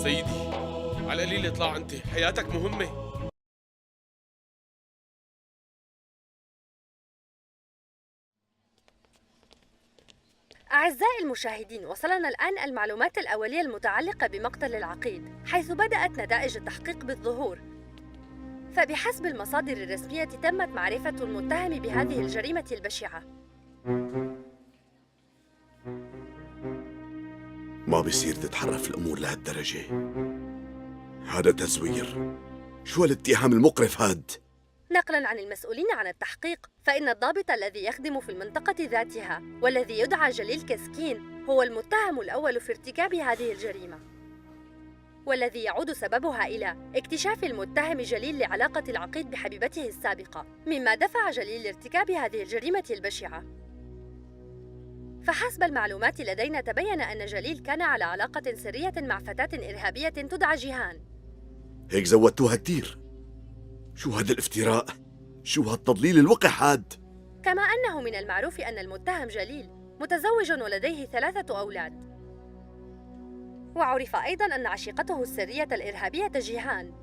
سيدي، على القليل اطلع انت، حياتك مهمة. أعزائي المشاهدين، وصلنا الآن المعلومات الأولية المتعلقة بمقتل العقيد، حيث بدأت نتائج التحقيق بالظهور. فبحسب المصادر الرسمية تمت معرفة المتهم بهذه الجريمة البشعة. ما بيصير تتحرف الأمور لهالدرجة. هذا تزوير. شو هالاتهام المقرف هاد؟ نقلاً عن المسؤولين عن التحقيق، فإن الضابط الذي يخدم في المنطقة ذاتها والذي يدعى جليل كسكين هو المتهم الأول في ارتكاب هذه الجريمة، والذي يعود سببها إلى اكتشاف المتهم جليل لعلاقة العقيد بحبيبته السابقة، مما دفع جليل لارتكاب هذه الجريمة البشعة. فحسب المعلومات لدينا تبين أن جليل كان على علاقة سرية مع فتاة إرهابية تدعى جيهان. هيك زودتوها كتير. شو هذا الافتراء؟ شو هالتضليل الوقح هاد؟ كما أنه من المعروف أن المتهم جليل متزوج ولديه 3 أولاد. وعرف أيضاً أن عشيقته السرية الإرهابية جيهان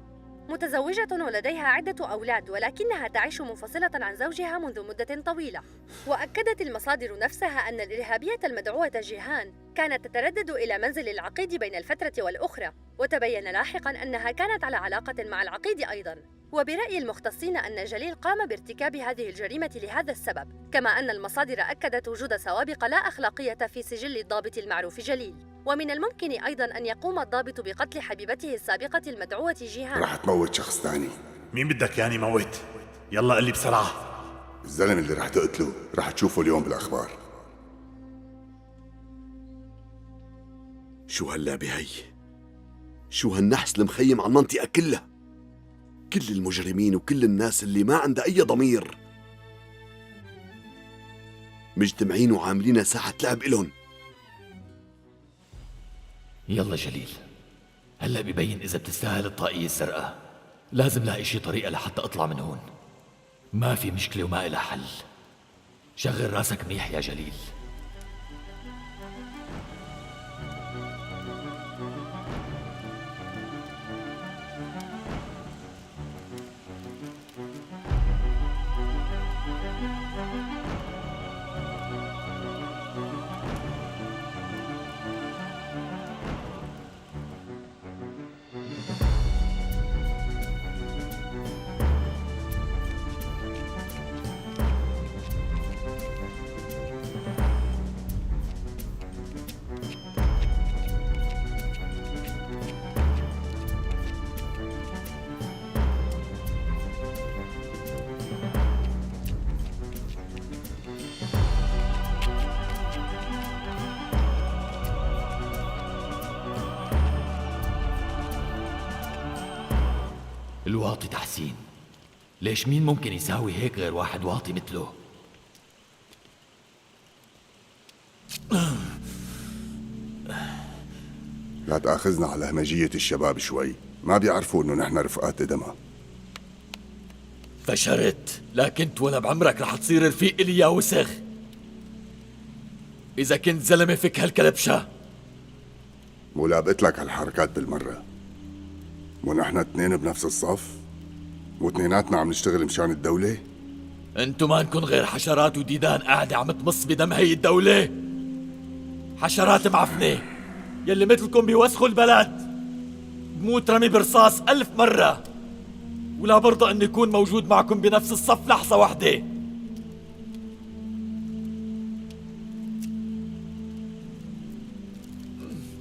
متزوجة ولديها عدة أولاد، ولكنها تعيش منفصلة عن زوجها منذ مدة طويلة. وأكدت المصادر نفسها أن الإرهابية المدعوة جيهان كانت تتردد إلى منزل العقيد بين الفترة والأخرى، وتبين لاحقاً أنها كانت على علاقة مع العقيد أيضاً. وبرأي المختصين أن جليل قام بارتكاب هذه الجريمة لهذا السبب، كما أن المصادر أكدت وجود سوابق لا أخلاقية في سجل الضابط المعروف جليل. ومن الممكن أيضاً أن يقوم الضابط بقتل حبيبته السابقة المدعوة جيهان. رح تموت شخص تاني. مين بدك يعني موت؟ يلا قلي بسرعة. الزلم اللي رح تقتله رح تشوفه اليوم بالأخبار. شو هاللعبة هي؟ شو هالنحس المخيم على المنطقة كلها؟ كل المجرمين وكل الناس اللي ما عندها أي ضمير مجتمعين وعاملين ساحة لعب إلهم. يلا جليل، هلأ ببين إذا بتستاهل الطاقية الزرقاء. لازم لاقي شي طريقة لحتى أطلع من هون. ما في مشكلة وما إلها حل. شغل راسك منيح يا جليل. الواطي تحسين. ليش مين ممكن يساوي هيك غير واحد واطي مثله؟ لا تأخذنا على همجية الشباب شوي، ما بيعرفوا إنه نحن رفقات إدمها. فشرت، لكن انت ولا بعمرك رح تصير رفيق إلي يا وسخ. إذا كنت زلمة فك هالكلبشة. مو لابقت لك هالحركات بالمرة. مو نحن 2 بنفس الصف؟ مو 2 عم نشتغل مشان الدولة؟ انتو ما نكون غير حشرات وديدان قاعدة عم تمص بدم هي الدولة. حشرات معفنة يلي مثلكم بيوسخوا البلد. بموت رمي برصاص 1000 مرة، ولا برضى اني اكون موجود معكم بنفس الصف لحظة واحدة.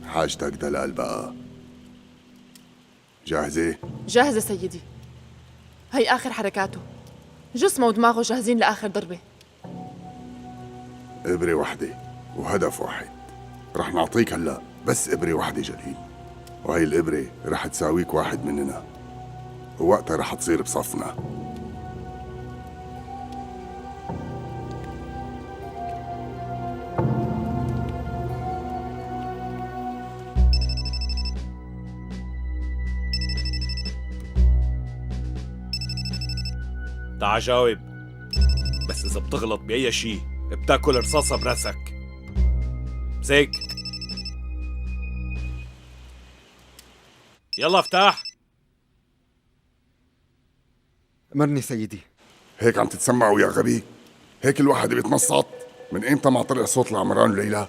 حاجتك دلال بقى. جاهزة؟ جاهزة سيدي. هي آخر حركاته. جسمه ودماغه جاهزين لآخر ضربة. إبرة واحدة وهدف واحد. رح نعطيك هلأ بس إبرة واحدة جليل، وهي الإبرة رح تساويك واحد مننا، ووقتها رح تصير بصفنا. تعا جاوب. بس إذا بتغلط بأي شي بتاكل رصاصة براسك. مسيك. يلا افتح. أمرني سيدي. هيك عم تتسمعوا يا غبي؟ هيك الواحد بيتنصت؟ من ايمتى ما طلع صوت لعمران وليلى؟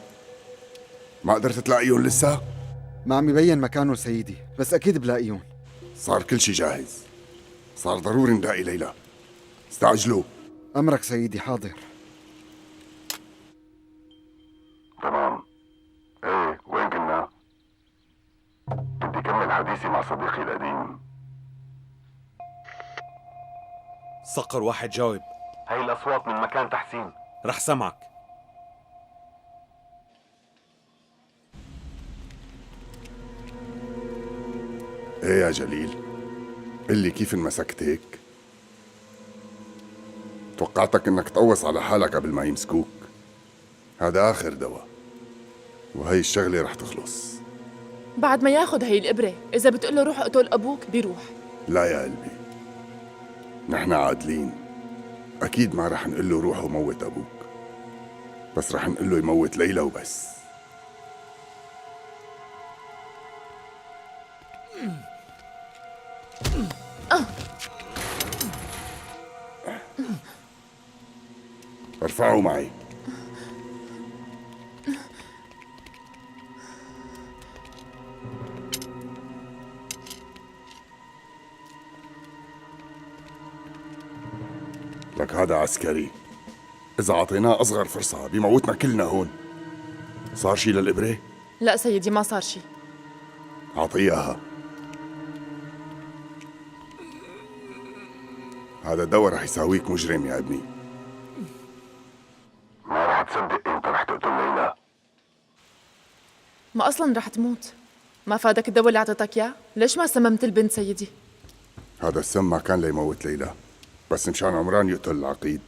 ما قدرت تلاقيهم لسه؟ ما عم يبين مكانه سيدي، بس أكيد بلاقيهم. صار كل شي جاهز. صار ضروري نلاقي ليلى. استعجلوا. أمرك سيدي، حاضر. تمام. ايه وين كنا؟ بدي كمل حديثي مع صديقي القديم. صقر واحد جاوب. هاي الأصوات من مكان تحسين. رح سمعك. ايه يا جليل، قل لي كيف انمسكت هيك؟ توقعتك انك تقوص على حالك قبل ما يمسكوك. هذا آخر دواء، وهي الشغلة رح تخلص. بعد ما ياخد هي الإبرة، إذا بتقول له روح اقتل أبوك بيروح. لا يا قلبي، نحن عادلين. أكيد ما رح نقول له روح وموت أبوك، بس رح نقول له يموت ليلى وبس. ارفعوا معي. لك هذا عسكري، إذا عطيناه أصغر فرصة بيموتنا كلنا هون. صار شي للإبرة؟ لا سيدي، ما صار شي. أعطيه إياها. هذا الدواء رح يساويك مجرم يا ابني. ما رح تصدق انت رح تقتل ليلى. ما أصلاً رح تموت. ما فادك الدواء اللي أعطيتك إياه؟ ليش ما سممت البنت سيدي؟ هذا السم ما كان ليموت ليلى، بس مشان عمران يقتل العقيد،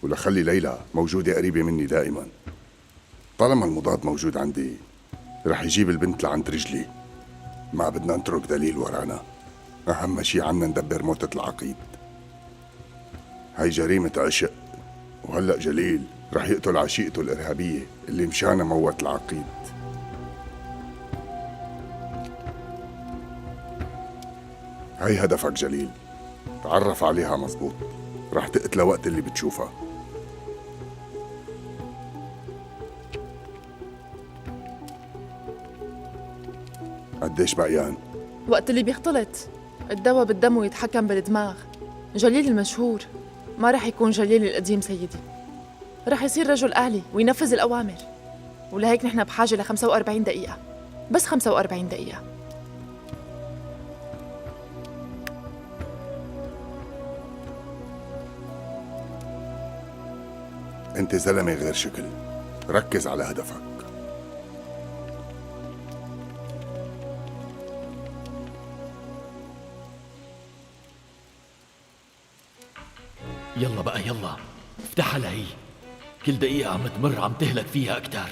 ولخلي ليلى موجودة قريبة مني دائما. طالما المضاد موجود عندي رح يجيب البنت لعند رجلي. ما بدنا نترك دليل ورانا. أهم شي عنا ندبر موتة العقيد. هاي جريمة عشق، وهلأ جليل رح يقتل عشيقته الإرهابية اللي مشانها موت العقيد. هاي هدفك جليل، تعرف عليها مزبوط. رح تقتلها وقت اللي بتشوفها. قديش بقيان؟ وقت اللي بيختلط الدواء بالدم ويتحكم بالدماغ. جليل المشهور ما رح يكون جليل القديم سيدي، رح يصير رجل آلي وينفذ الأوامر. ولهيك نحن بحاجة ل 45 دقيقة، بس 45 دقيقة. انت زلمة غير شكل، ركز على هدفك. يلا بقى يلا، افتحها لهي. كل دقيقة عم تمر عم تهلك فيها أكتر.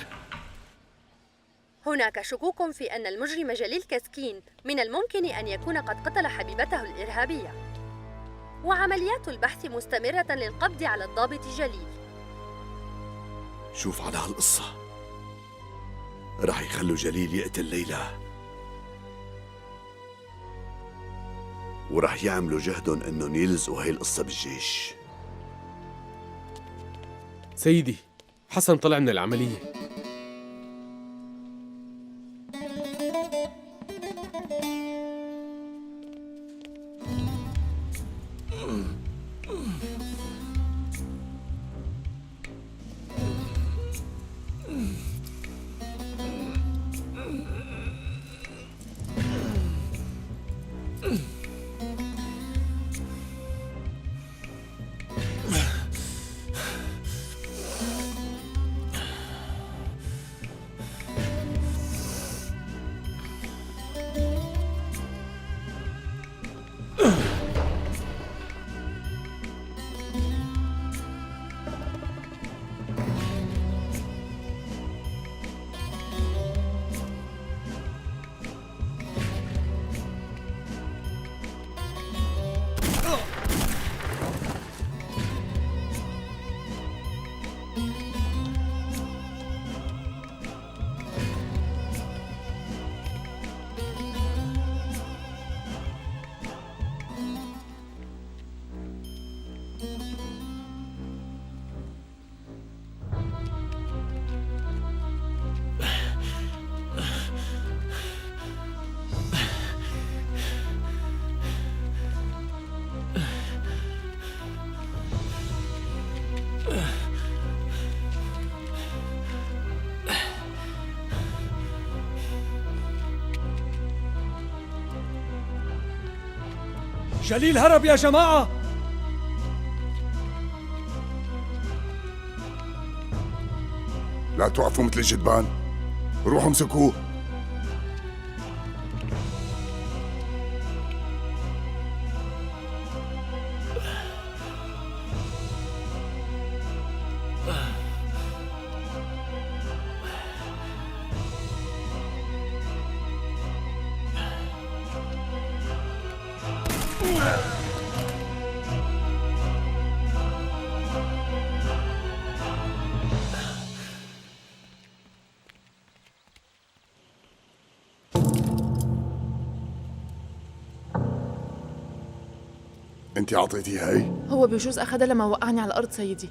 هناك شكوك في أن المجرم جليل كسكين من الممكن أن يكون قد قتل حبيبته الإرهابية، وعمليات البحث مستمرة للقبض على الضابط جليل. شوف على هالقصة، رح يخلوا جليل يقتل ليلى، ورح يعملوا جهدهم انهم يلزقوا هاي القصة بالجيش. سيدي، حسن طلع من العملية. جليل هرب يا جماعة. لا توقفوا مثل الجدبان، روحوا امسكوه. انت اعطيتيه هاي؟ هو بجوز أخدها لما وقعني على الأرض سيدي.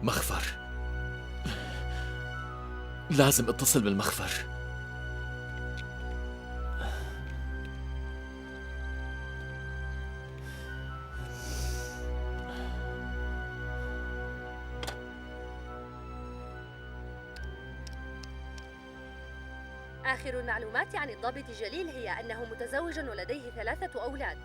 مخفر. لازم اتصل بالمخفر. آخر المعلومات عن الضابط جليل هي أنه متزوج ولديه 3 أولاد،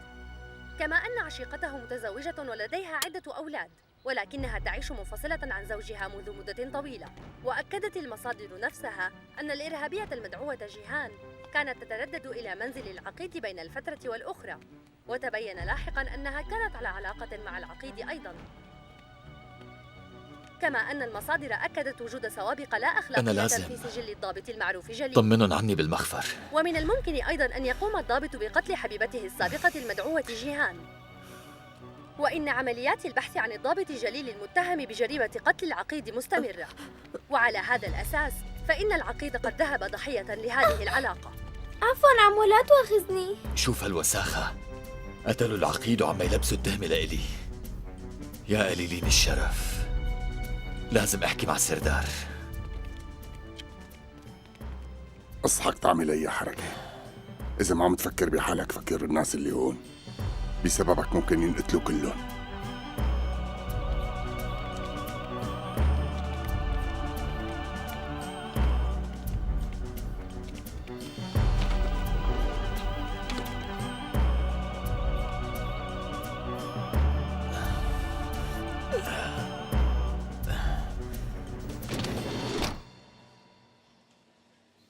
كما أن عشيقته متزوجة ولديها عدة أولاد، ولكنها تعيش منفصلة عن زوجها منذ مدة طويلة. وأكدت المصادر نفسها أن الإرهابية المدعوة جيهان كانت تتردد إلى منزل العقيد بين الفترة والأخرى، وتبين لاحقاً أنها كانت على علاقة مع العقيد أيضاً. كما أن المصادر أكدت وجود سوابق لا أخلاقية في سجل الضابط المعروف جليل. طمنن عني بالمخفر. ومن الممكن أيضاً أن يقوم الضابط بقتل حبيبته السابقة المدعوة جيهان. وإن عمليات البحث عن الضابط جليل المتهم بجريمة قتل العقيد مستمرة، وعلى هذا الأساس فإن العقيد قد ذهب ضحية لهذه العلاقة. عفواً عمو، لا تؤاخذني. شوف هالوساخة، قتلوا العقيد وعم يلبسوا التهمة لإلي. يا قليلين الشرف، لازم أحكي مع السردار. اصحك تعمل أي حركة. إذا ما عم تفكر بحالك فكر بالناس اللي هون، بسببك ممكن ينقتلوا كلهم.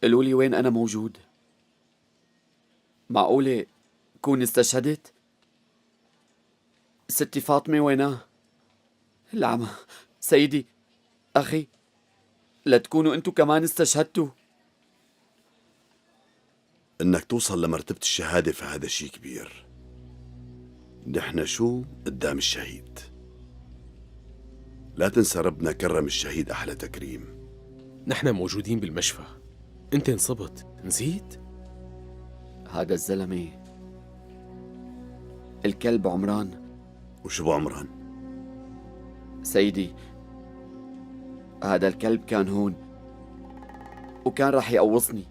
قالوا لي وين أنا موجود؟ معقولة كون استشهدت؟ ستي فاطمة وينها؟ العمى سيدي أخي، لا تكونوا أنتوا كمان استشهدتوا. إنك توصل لمرتبة الشهادة فهذا شيء كبير. نحن شو قدام الشهيد؟ لا تنسى ربنا كرم الشهيد أحلى تكريم. نحن موجودين بالمشفى، انت انصبت، نسيت؟ هذا الزلمة الكلب عمران. وشو بو عمران؟ سيدي هذا الكلب كان هون وكان راح يقوصني.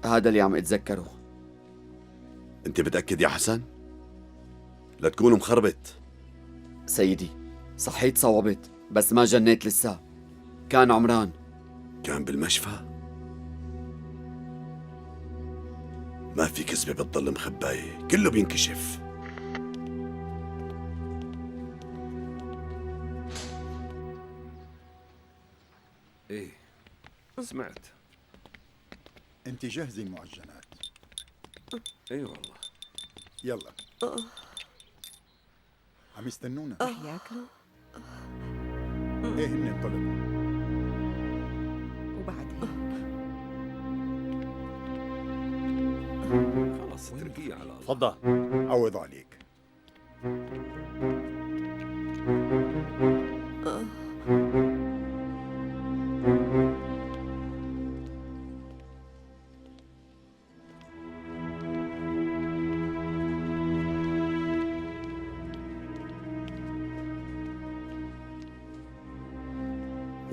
هذا اللي عم اتذكره. انت متأكد يا حسن؟ لا تكون مخربط. سيدي صحيت صوبت بس ما جنيت لسه. كان عمران. كان بالمشفى؟ ما في كذبة بتضل مخباية، كله بينكشف. ايه سمعت. انت جهزي المعجنات. اي والله. يلا. عم يستنونا. ياكلوا ايه هن طلب. وبعدين خلص اتركيه على الله. تفضل. عوض عليك.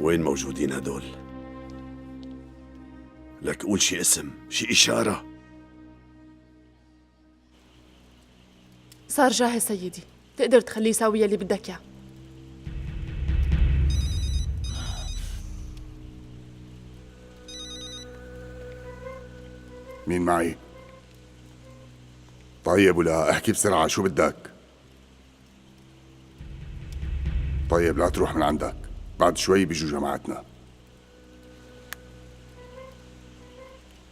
وين موجودين هدول؟ لك قول شي اسم، شي إشارة. صار جاهز سيدي، تقدر تخليه يساوي يلي بدك اياه. مين معي؟ طيب ولا احكي بسرعة شو بدك؟ طيب لا تروح من عندك، بعد شوي بيجوا جماعتنا.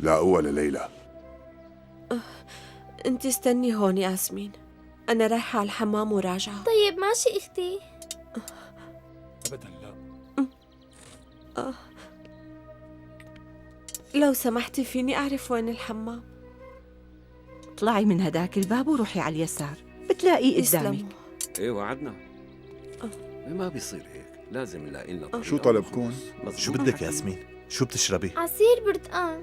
لا ولا ليلى. انت استني هون ياسمين، انا رايحة على الحمام وراجعة. طيب ماشي اختي. ابدا لا. لو سمحتي فيني اعرف وين الحمام؟ اطلعي من هداك الباب وروحي على اليسار بتلاقيه يسلموا. قدامك. ايه وعدنا. ما بيصير هيك، لازم نلاقي لنا طريقة. شو طلبكون؟ شو بدك ياسمين؟ شو بتشربي؟ عصير برتقان.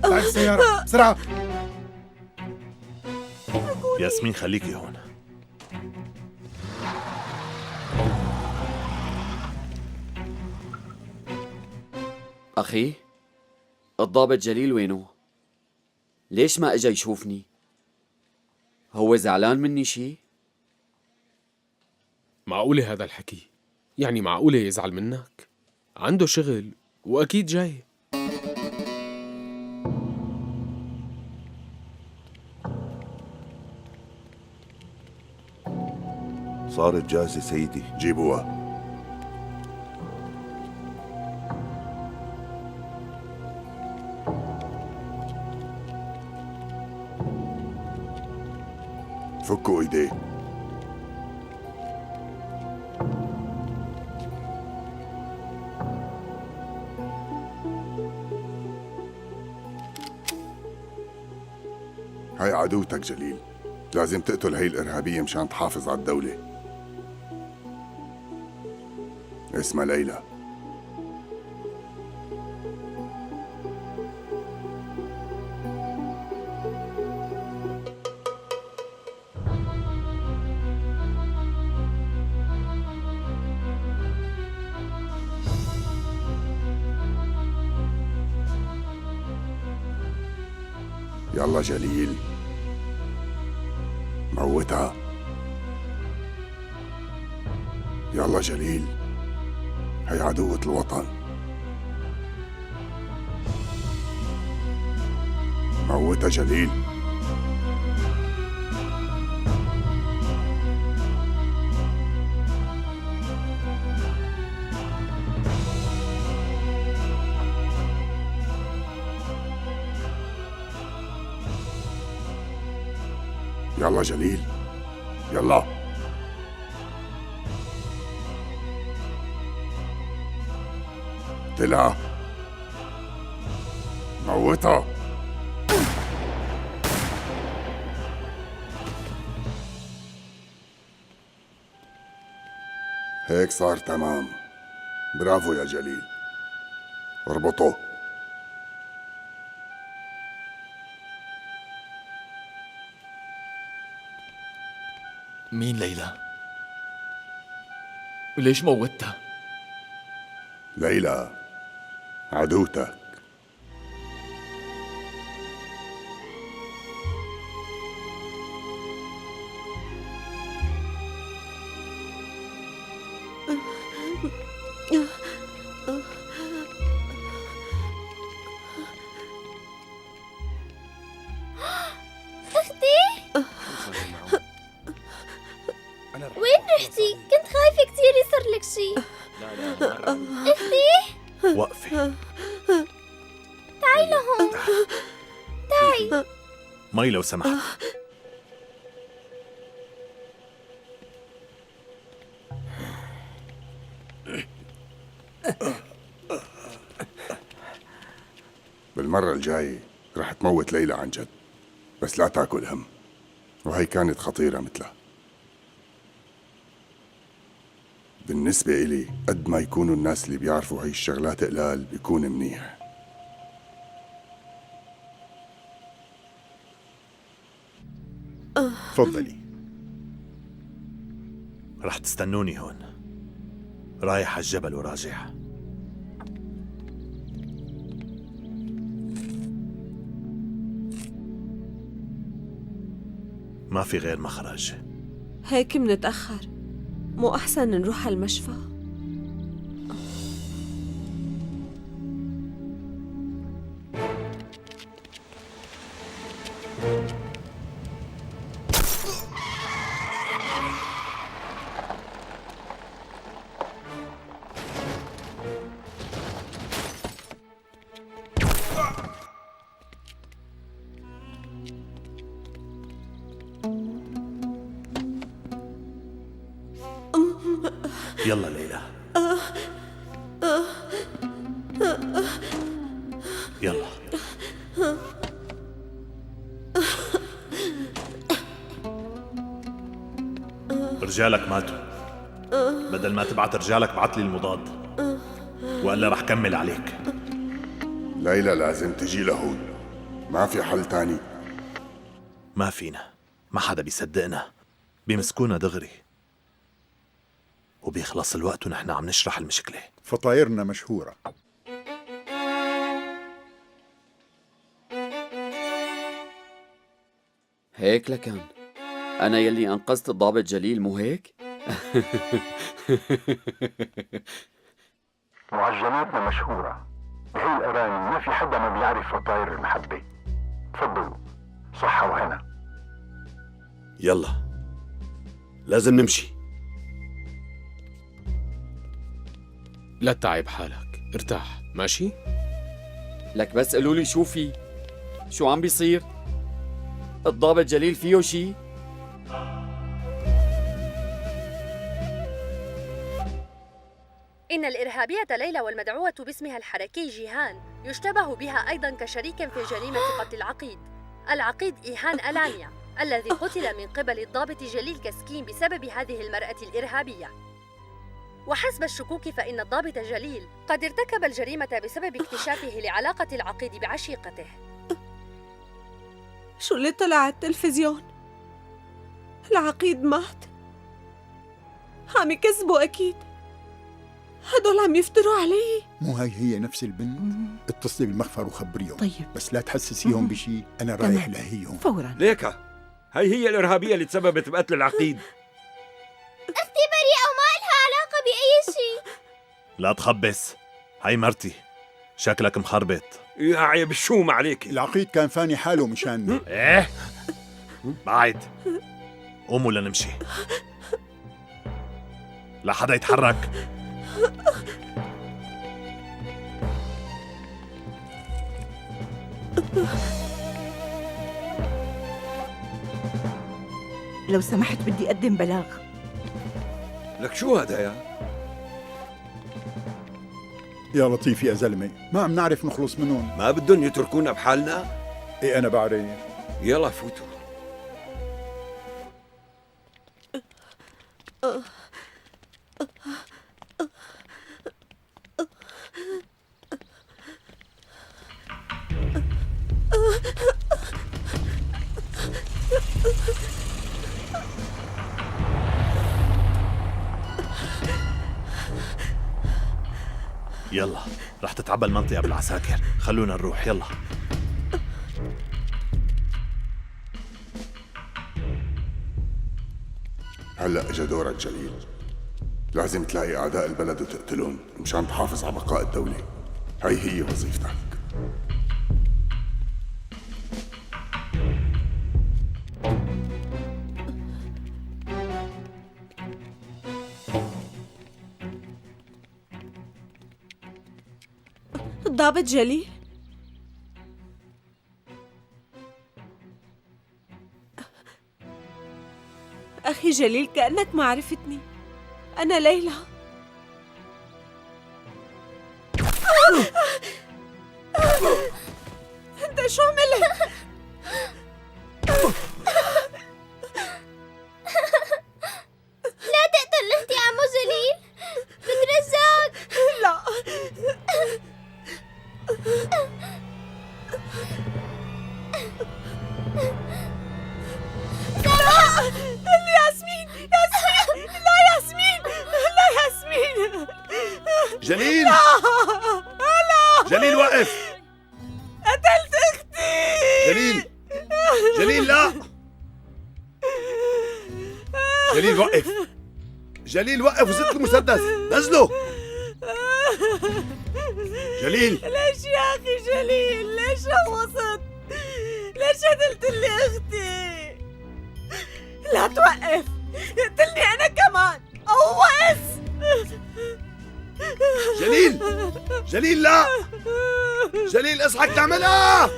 تعال السيارة بسرعة. ياسمين خليكي هون. أخي الضابط جليل وينه؟ ليش ما اجا يشوفني؟ هو زعلان مني شي؟ معقولة هذا الحكي؟ يعني معقولة يزعل منك؟ عنده شغل وأكيد جاي. صارت جاهزة سيدي. جيبوها. فكوا ايديه. هاي عدوتك جليل، لازم تقتل هاي الإرهابية مشان تحافظ على الدولة. اسمها ليلى. يلا جليل موتها. يلا جليل، هي عدوة الوطن. موتها جليل. يلا جليل يلا. طلع موتها. هيك صار تمام. برافو يا جليل، اربطه. مين ليلى؟ وليش موتها؟ ليلى عدوتك. وين رحتي؟ كنت خايفة كتير يصير لك شي. اختي وقفي. تعي لهون. تعي. مي لو سمحت. بالمرة الجاية رح تموت ليلى عن جد، بس لا تاكل هم، وهي كانت خطيرة مثلها. بالنسبة إلي قد ما يكونوا الناس اللي بيعرفوا هاي الشغلات قلال بيكون منيح. تفضلي. رح تستنوني هون، رايح على الجبل وراجع. ما في غير مخرج. هيك منتأخر، مو أحسن نروح على المشفى؟ يلا ليلى. يلا. رجالك ماتوا، بدل ما تبعت رجالك بعت لي المضاد، وإلا رح كمل عليك. ليلى لازم تجي لهون، ما في حل تاني. ما فينا، ما حدا بيصدقنا، بيمسكونا دغري وبيخلص الوقت ونحن عم نشرح المشكلة. فطايرنا مشهورة. هيك لكان أنا يلي أنقذت الضابط جليل، مو هيك؟ معجناتنا مشهورة بهي الأراني، ما في حدا ما بيعرف فطاير المحبة. تفضلوا، صحة وهنا. يلا لازم نمشي. لا تتعب حالك، ارتاح، ماشي؟ لك بس قالوا لي شو عم بيصير؟ الضابط جليل فيه شي؟ إن الإرهابية ليلى والمدعوة باسمها الحركي جيهان يشتبه بها أيضا كشريك في جريمة قتل العقيد إيهان ألانيا الذي قتل من قبل الضابط جليل كسكين بسبب هذه المرأة الإرهابية. وحسب الشكوك فإن الضابط جليل قد ارتكب الجريمة بسبب اكتشافه لعلاقة العقيد بعشيقته. شو اللي طلع على التلفزيون؟ العقيد مات؟ عم يكذبوا أكيد، هدول عم يفتروا علي. مو هي نفس البنت؟ اتصلي بالمخفر وخبريهم. طيب بس لا تحسسيهم بشي، أنا رايح لهيهم فورا. ليكا هي الإرهابية اللي تسببت بقتل العقيد. أختي بريئة وما لها علاقة بأي شيء. لا تخبص، هاي مرتي، شكلك مخربط. يا عيب شو ما عليك. العقيد كان فاني حاله مشان. ايه بعد، قوموا لنمشي، لا حدا يتحرك. لو سمحت بدي أقدم بلاغ. لك شو هذا يا لطيف يا زلمة، ما عم نعرف نخلص منهم. ما بدهم يتركونا بحالنا؟ ايه أنا بعرف. يلا فوتوا. يلا رح تتعبى المنطقة بالعساكر، خلونا نروح. يلا هلأ اجا دورك جليل، لازم تلاقي أعداء البلد وتقتلهم مشان تحافظ على بقاء الدولة. هي وظيفتك. ضابط جليل؟ أخي جليل، كأنك ما عرفتني. أنا ليلى. أنت شو عملت؟ لا تقتل أختي عمو جليل، بترجاك. لا. ياسمين، ياسمين، لا ياسمين، لا ياسمين. جليل، لا لا جليل وقف. قتلت اختي. جليل، جليل لا. جليل وقف، جليل وقف وزت المسدس، نزله. جليل، ليش يا اخي جليل؟ ليش غوصت؟ ليش قتلت لي اختي؟ لا توقف، اقتلني انا كمان. قوص. جليل، جليل لا. جليل اصحك تعملها.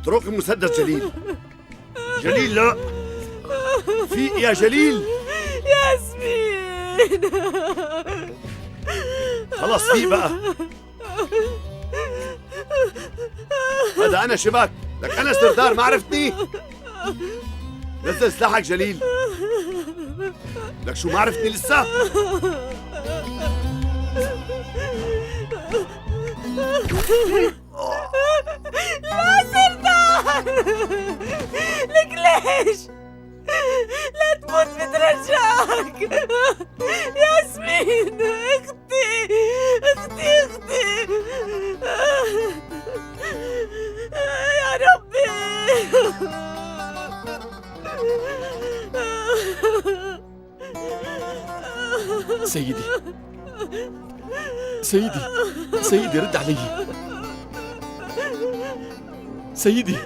اترك المسدس جليل. جليل لا. فيق يا جليل. ياسمين. خلص فيق بقى. هذا انا شباك، لك انا سردار، ما عرفتني؟ نزل سلاحك جليل. لك شو ما عرفتني لسه؟ لا سردار، لك ليش؟ لا تموت بترجاك. ياسمين اختي، اختي، اختي. يا ربي. سيدي، سيدي، سيدي رد علي. سيدي.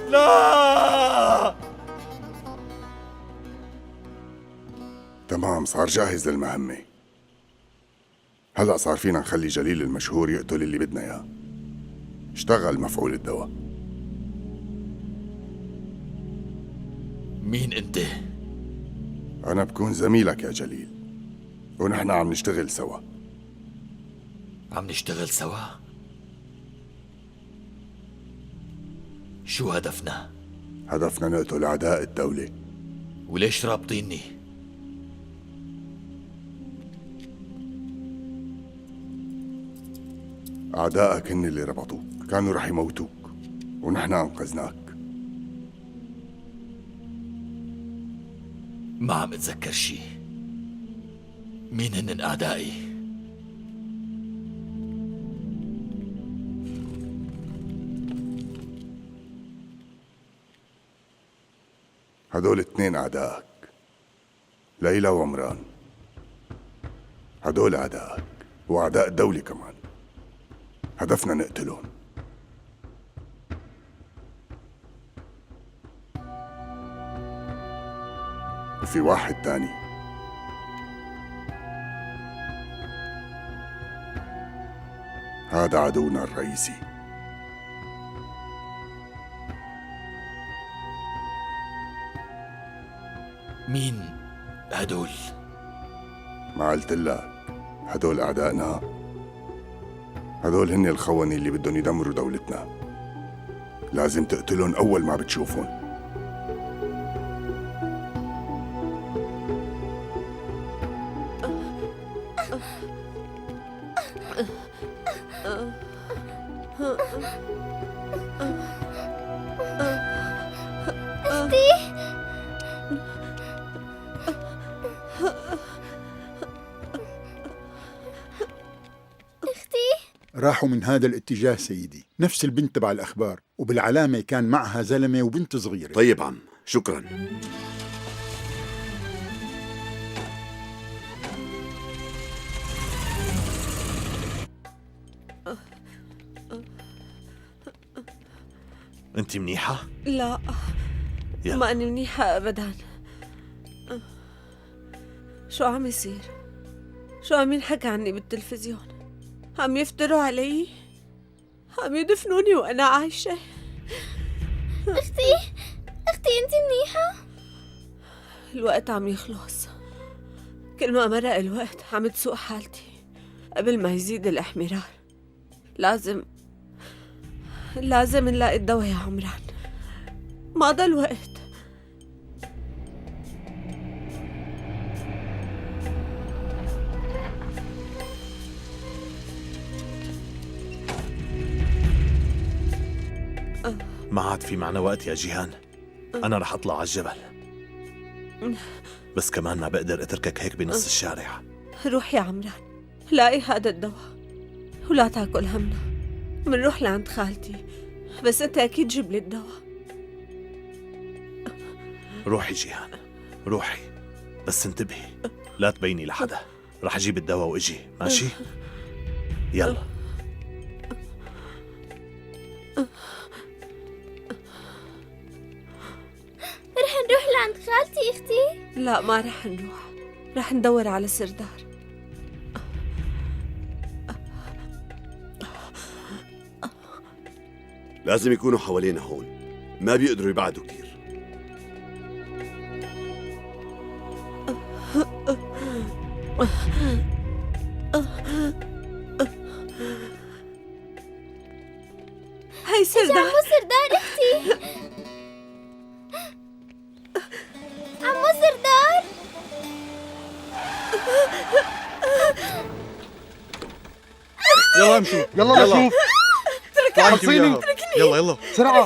لا. تمام، صار جاهز للمهمة. هلأ صار فينا نخلي جليل المشهور يقتل اللي بدنا اياه. اشتغل مفعول الدواء. مين انت؟ أنا بكون زميلك يا جليل، ونحن عم نشتغل سوا. عم نشتغل سوا؟ شو هدفنا؟ هدفنا نقتل أعداء الدولة. وليش رابطيني؟ أعدائك هن اللي ربطوك، كانوا رح يموتوك، ونحن أنقذناك. ما عم اتذكر شي. مين هن أعدائي؟ هدول 2 أعدائك، ليلى وعمران. هدول أعدائك وأعداء الدولة كمان. هدفنا نقتلهم. وفي واحد تاني. هذا عدونا الرئيسي. مين هدول؟ ما قلت لك هدول أعدائنا؟ هدول هن الخونة اللي بدهم يدمروا دولتنا. لازم تقتلهم أول ما بتشوفهم. راحوا من هذا الاتجاه سيدي، نفس البنت تبع الأخبار، وبالعلامة كان معها زلمة وبنت صغيرة. طيب عم، شكرا. انت منيحة؟ لا، يلا. ما أنا منيحة أبدا. شو عم يصير؟ شو عم ينحكى عني بالتلفزيون؟ عم يفتروا علي؟ عم يدفنوني وأنا عايشة؟ أختي أنت منيحة؟ الوقت عم يخلص، كل ما مرق الوقت عم تسوء حالتي قبل ما يزيد الاحمرار. لازم نلاقي الدواء يا عمران، ما ضل وقت. ما عاد في معنا وقت يا جيهان. أنا رح أطلع على الجبل، بس كمان ما بقدر أتركك هيك بنص الشارع. روح يا عمران، لاقي هذا الدواء ولا تاكل همنا. منروح لعند خالتي، بس انت اكيد جيب لي الدواء. روحي جيهان، روحي، بس انتبهي لا تبيني لحدا. رح أجيب الدواء وإجي، ماشي؟ يلا. رح نروح لعند خالتي اختي؟ لا ما رح نروح، رح ندور على سردار. لازم يكونوا حوالينا هون، ما بيقدروا يبعدوا كتير. هاي سردار. عمو سردار اختي. عمو سردار. يلا امشوا، يلا نشوف. تركني. يلا بسرعة.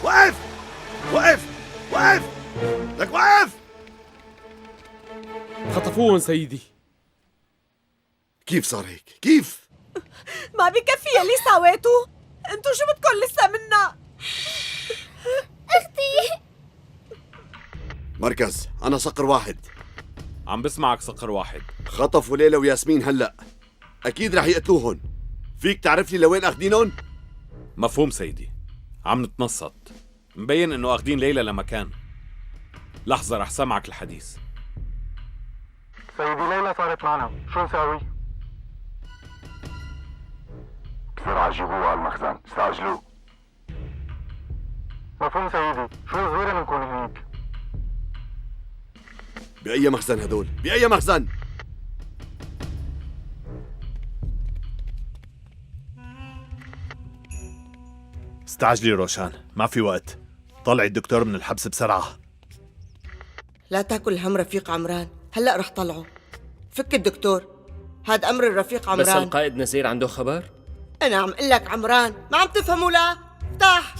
وقف وقف وقف، لك وقف. خطفوهم سيدي. كيف صار هيك؟ كيف؟ ما بكفي يلي سويته؟ انتو شو بدكم لسه منا؟ اختي. مركز، أنا صقر واحد. عم بسمعك صقر واحد. خطفوا ليلى وياسمين هلأ، أكيد رح يقتلوهن. فيك تعرف لي لوين أخدينهم؟ مفهوم سيدي، عم نتنصت. مبين انه اخدين ليلى لمكان. لحظة رح سمعك الحديث. سيدي ليلى صارت معنا، شو نساوي؟ بسرعة جيبوها على المخزن، استعجلوا. مفهوم سيدي، شو صغيرة منكون هنيك؟ بأي مخزن هدول؟ بأي مخزن؟ استعجلي روشان، ما في وقت. طلعي الدكتور من الحبس بسرعة. لا تاكل هم رفيق عمران، هلأ رح طلعه. فك الدكتور، هاد أمر الرفيق عمران. بس القائد نسير عنده خبر؟ أنا عم قلك عمران، ما عم تفهموا؟ لا افتح.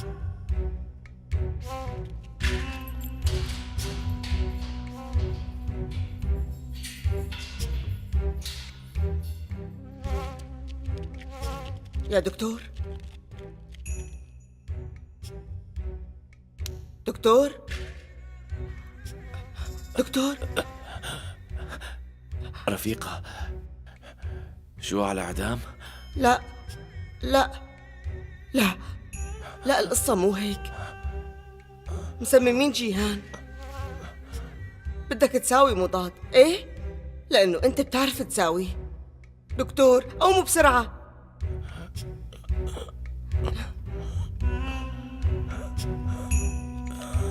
يا دكتور، دكتور، دكتور. رفيقة، شو على اعدام؟ لا لا لا لا، القصة مو هيك. مسممين جيهان، بدك تساوي مضاد، ايه؟ لأنه أنت بتعرف تساويه. دكتور قوموا بسرعة.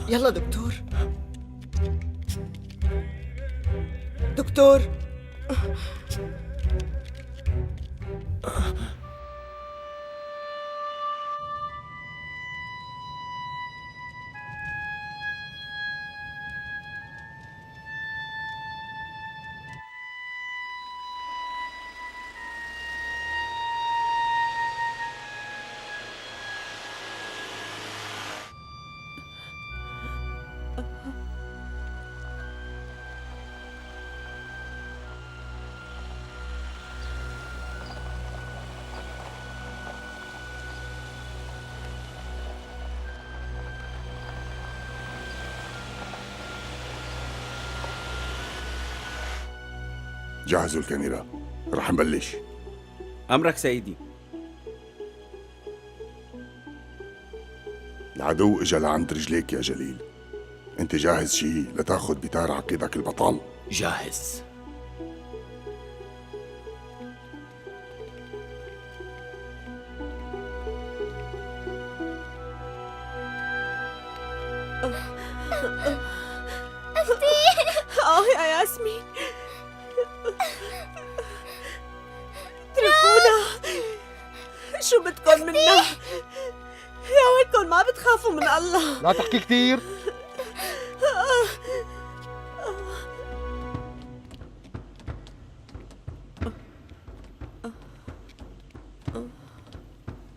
يلا دكتور، دكتور. جهزوا الكاميرا، رح نبلش. أمرك سيدي. العدو اجا لعند رجليك يا جليل، انت جاهز شي لتاخد بتار عقيدك البطل؟ جاهز. أختي. يا ياسمين، اتركونا. شو بدكن منا؟ يا ويلكن ما بتخافوا من الله. لا تحكي كتير.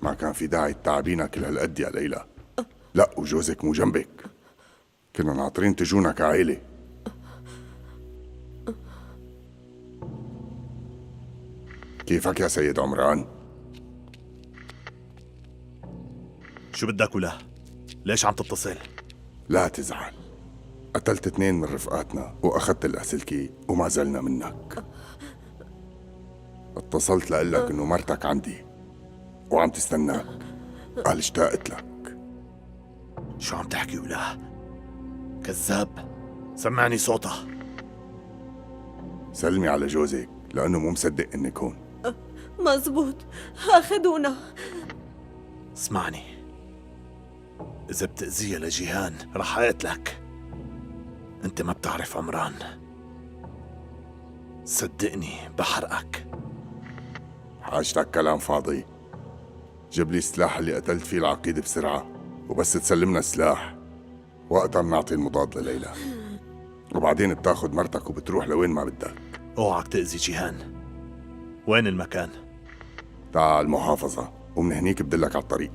ما كان في داعي تتعبينا كل هالقد يا ليلى. لا وجوزك مو جنبك، كنا ناطرين تجونا كعيلة. كيفك يا سيد عمران؟ شو بدك ولا؟ ليش عم تتصل؟ لا تزعل، قتلت 2 من رفقاتنا وأخذت اللاسلكي وما زلنا منك. اتصلت لقلك إنه مرتك عندي وعم تستناك، قال اشتاقت لك. شو عم تحكي ولا؟ كذاب، سمعني صوتها. سلمي على جوزك لأنه مو مصدق إنك هون. مزبوط، أخذونا. اسمعني، إذا بتأذيها لجيهان رح أقتلك. أنت ما بتعرف عمران، صدقني بحرقك. حاجتك كلام فاضي. جيب لي السلاح اللي قتلت فيه العقيد بسرعة، وبس تسلمنا السلاح وقتها بنعطي المضاد لليلى، وبعدين بتاخد مرتك وبتروح لوين ما بدك. اوعك تأذي جيهان. وين المكان؟ تعال المحافظة ومن هنيك بدلك على الطريق.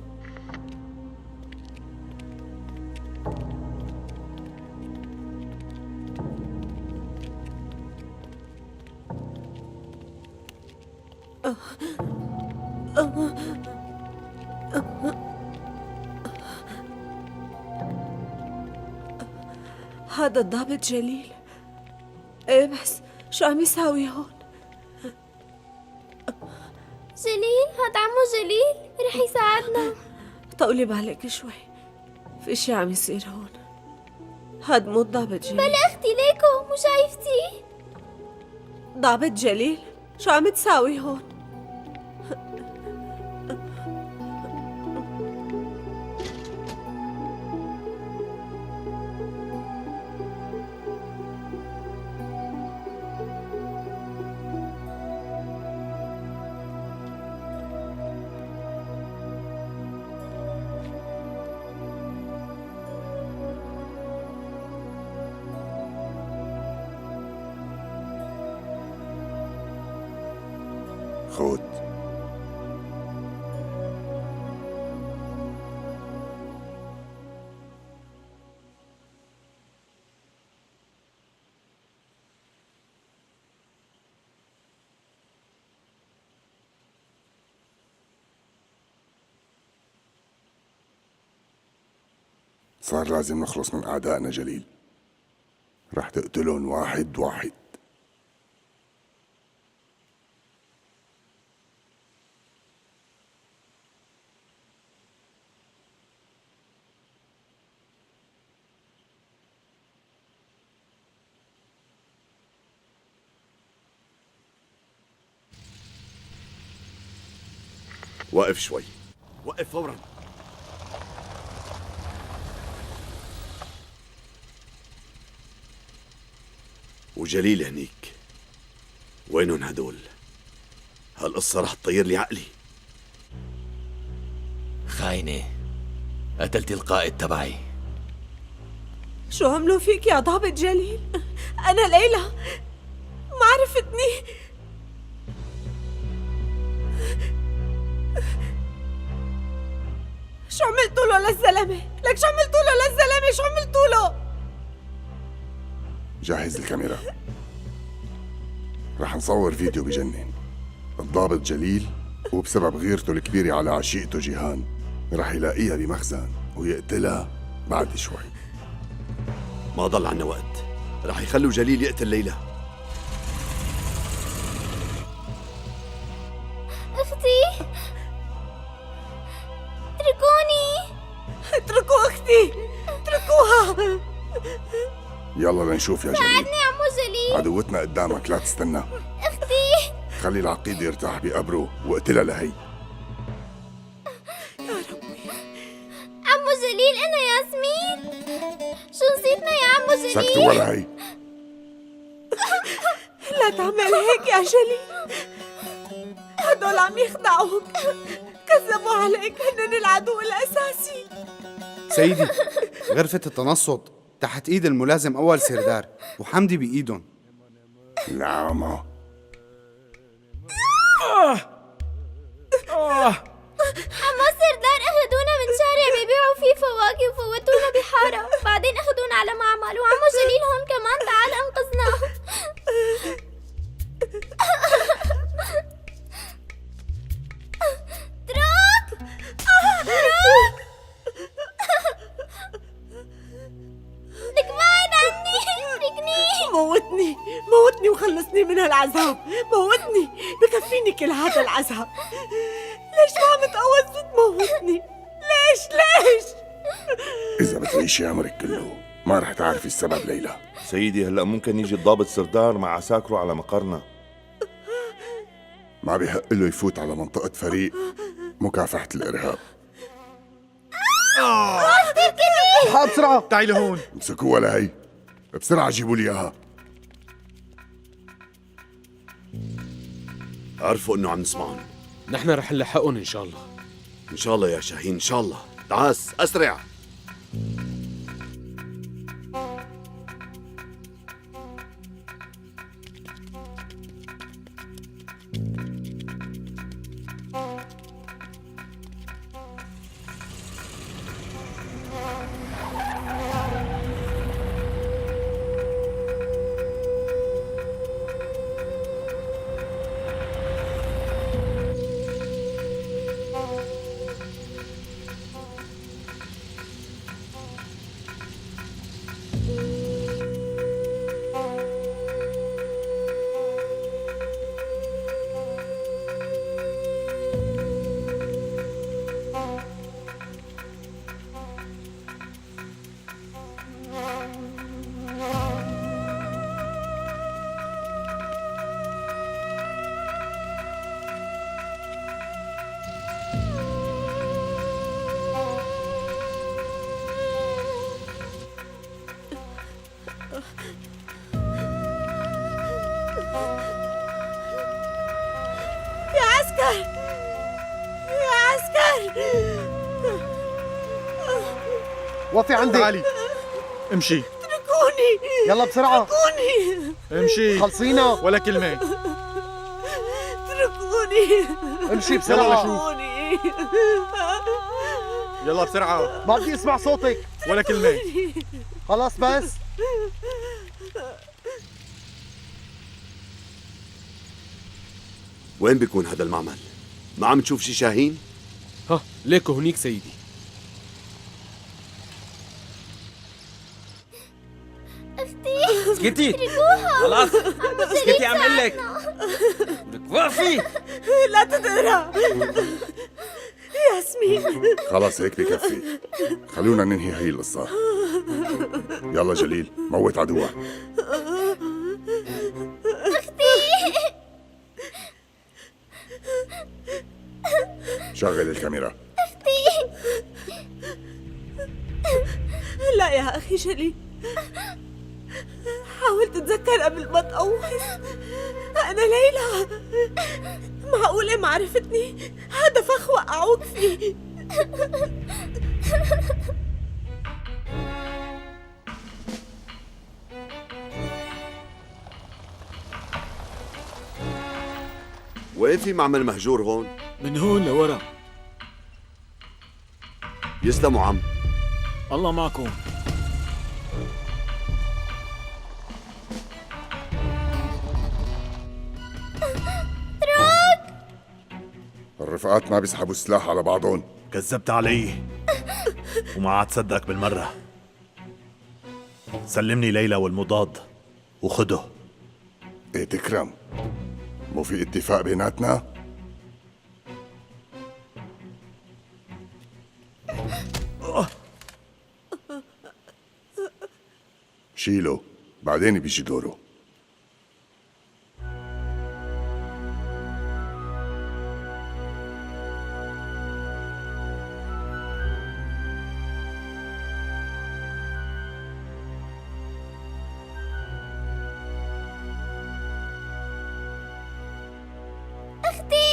هذا الضابط جليل. ايه بس شو عم يساوي هون؟ جليل، هاد عمو جليل رح يساعدنا. طولي بالك شوي، في شي عم يصير هون. هاد مو الضابط جليل. بلا اختي ليكو مو شايفتي؟ ضابط جليل، شو عم تساوي هون؟ خود. صار لازم نخلص من أعدائنا جليل. رح تقتلهم واحد واحد. وقف شوي، وقف فورا. وجليل هنيك، وينهم هدول؟ هالقصة رح تطير لي عقلي. خاينة، قتلت القائد تبعي. شو عملوا فيك يا ضابط جليل؟ أنا ليلى، ما عرفتني. شو عملتوا له للزلمة؟ لك شو عملتوا له للزلمة؟ شو عملتوا له؟ جهز الكاميرا، رح نصور فيديو بجنن. الضابط جليل وبسبب غيرته الكبيرة على عشيقته جيهان رح يلاقيها بمخزن ويقتلها بعد شوي. ما ضل عنا وقت، رح يخلوا جليل يقتل ليلى. اختي، اتركوني. اتركوا اختي، اتركوها. يلا لنشوف يا جليل. ساعدني يا عمو جليل. عدوتنا قدامك، لا تستنى. اختي. خلي العقيد يرتاح بقبره واقتلها لهي. عمو جليل انا ياسمين. شو نسيتنا يا عمو جليل؟ سكتوا ولا هي. لا تعمل هيك يا جليل، هدول عم يخدعوك، كذبوا عليك، هنن العدو الأساسي. سيدي، غرفة التنصت تحت ايد الملازم اول سردار وحمدي بايدهم. نعم. عمو سردار اخذونا من شارع بيبيعوا فيه فواكه وفوتونا بحارة، بعدين اخذونا على معمل، وعمو جليل هون كمان تعال انقذنا. تروك تروك لك بعد عني، اتركني. موتني وخلصني من هالعذاب، موتني، بكفيني كل هذا العذاب. ليش ما عم تقوز وتموتني؟ ليش؟ إذا بتعيشي عمرك كله ما رح تعرفي السبب ليلى. سيدي هلأ ممكن يجي الضابط سردار مع عساكره على مقرنا. ما بيحق له يفوت على منطقة فريق مكافحة الإرهاب. الحق بسرعة، تعي لهون. امسكوها لهي بسرعة، جيبوا لي إياها. عرفوا إنه عم نسمعهم. نحن رح نلحقهم إن شاء الله. إن شاء الله يا شاهين، إن شاء الله. تعاس أسرع. يا عسكر وقفي عندي. تعالي امشي. اتركوني، يلا بسرعة. اتركوني امشي. خلصينا ولا كلمة. اتركوني، امشي بسرعة. اتركوني. يلا بسرعة. ما بدي اسمع صوتك. ولا كلمة. خلاص بس. وين بيكون هذا المعمل؟ ما عم تشوف شي شاهين؟ ها ليكو هنيك سيدي. اختي اسكتي اتركوها. خلاص عمو اسكتي جليل عم اقول لك. ساعدنا. بدك وقفي. لا تدقرها ياسمين. خلاص هيك بكفي، خلونا ننهي هي القصة. يلا جليل، موت عدوك. اختي شغل الكاميرا. اختي لا يا أخي جليل، حاول تتذكر قبل ما تقوص. أنا ليلى، معقولة ما عرفتني؟ هذا فخ وقعوك فيه. وين في معمل مهجور هون؟ من هون لورا. يسلموا عم. الله معكم. الرفقات ما بيسحبوا السلاح على بعضهم. كذبت علي وما عاد صدقك بالمرة. سلمني ليلى والمضاد وخده. ايه تكرم، مو في اتفاق بيناتنا؟ شيله، بعدين بيجي دوره. أختي.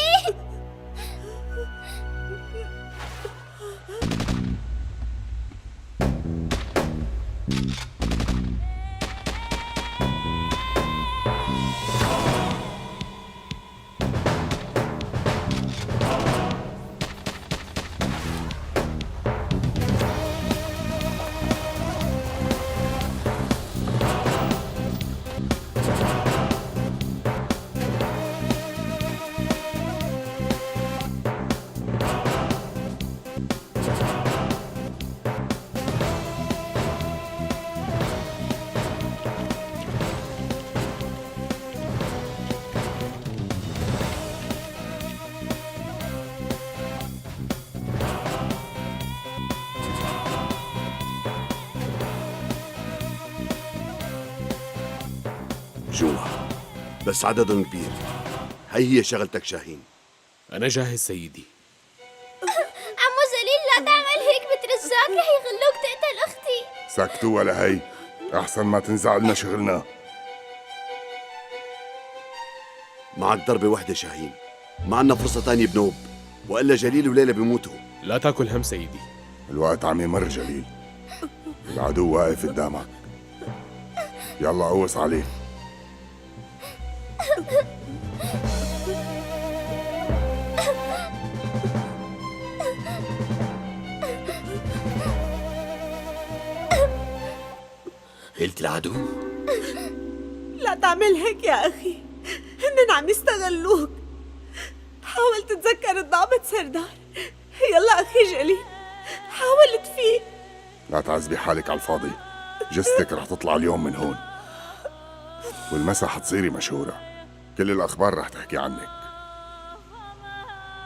جوا، بس عددهم كبير. هي شغلتك شاهين. أنا جاهز سيدي. عمو جليل لا تعمل هيك، بترجاك رح يخلوك تقتل أختي. سكتوا ولا هي، أحسن ما تنزع لنا شغلنا. معك ضربة واحدة شاهين، ما عنا فرصة تانية بنوب، وإلا جليل وليلى بيموتوا. لا تاكل هم سيدي. الوقت عم يمر جليل، العدو واقف قدامك. يلا قوص عليه. قلت العدو؟ لا تعمل هيك يا أخي، هنن عم يستغلوك. حاول تتذكر الضابط سردار. يلا أخي جليل، حاول تفيق. لا تعذبي حالك على الفاضي، جثتك رح تطلع اليوم من هون، والمسا حتصيري مشهورة، كل الأخبار رح تحكي عنك.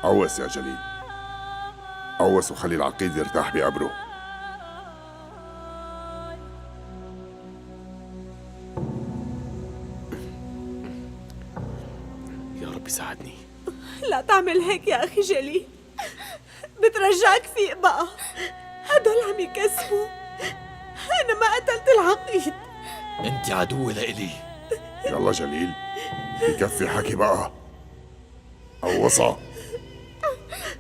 قوس يا جليل، قوس وخلي العقيد يرتاح بقبره. يا رب يساعدني. لا تعمل هيك يا أخي جليل، بترجاك فيق بقى. هدول عم يكسبوا، أنا ما قتلت العقيد. أنت عدوة لإلي. يلا جليل، بكفي حكي بقى. قوصة،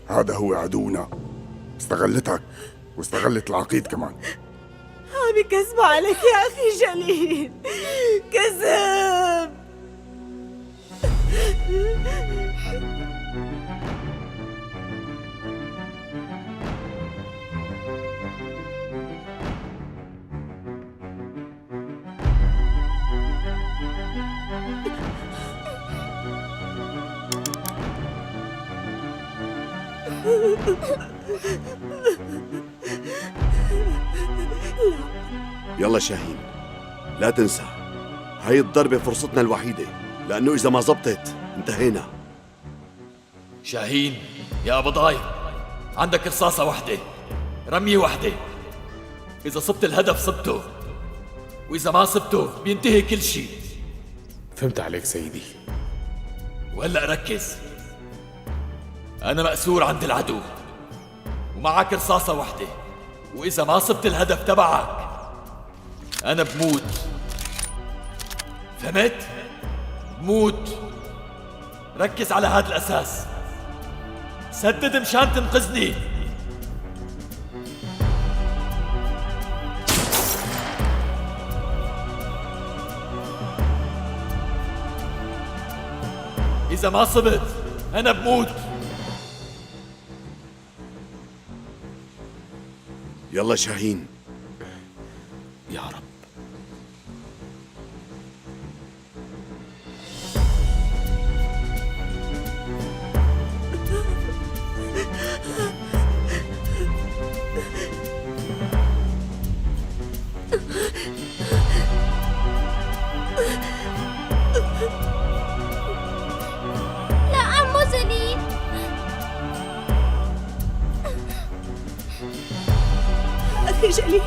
هذا هو عدونا، استغلتك واستغلت العقيد كمان. عم يكذبوا عليك يا أخي جليل، كذب. يلا شاهين، لا تنسى، هاي الضربة فرصتنا الوحيدة، لأنه إذا ما زبطت انتهينا. شاهين يا أبو ضاير، عندك رصاصة واحدة، رمية واحدة. إذا صبت الهدف صبته، وإذا ما صبته بينتهي كل شيء. فهمت عليك سيدي. وهلأ ركز، أنا مأسور عند العدو، ومعك رصاصة واحدة، وإذا ما صبت الهدف تبعك أنا بموت. فهمت؟ بموت. ركز على هذا الأساس، سدد مشان تنقذني. إذا ما صبت أنا بموت. يلا شاهين. يا رب. لا عمو جليل. أخي جليل،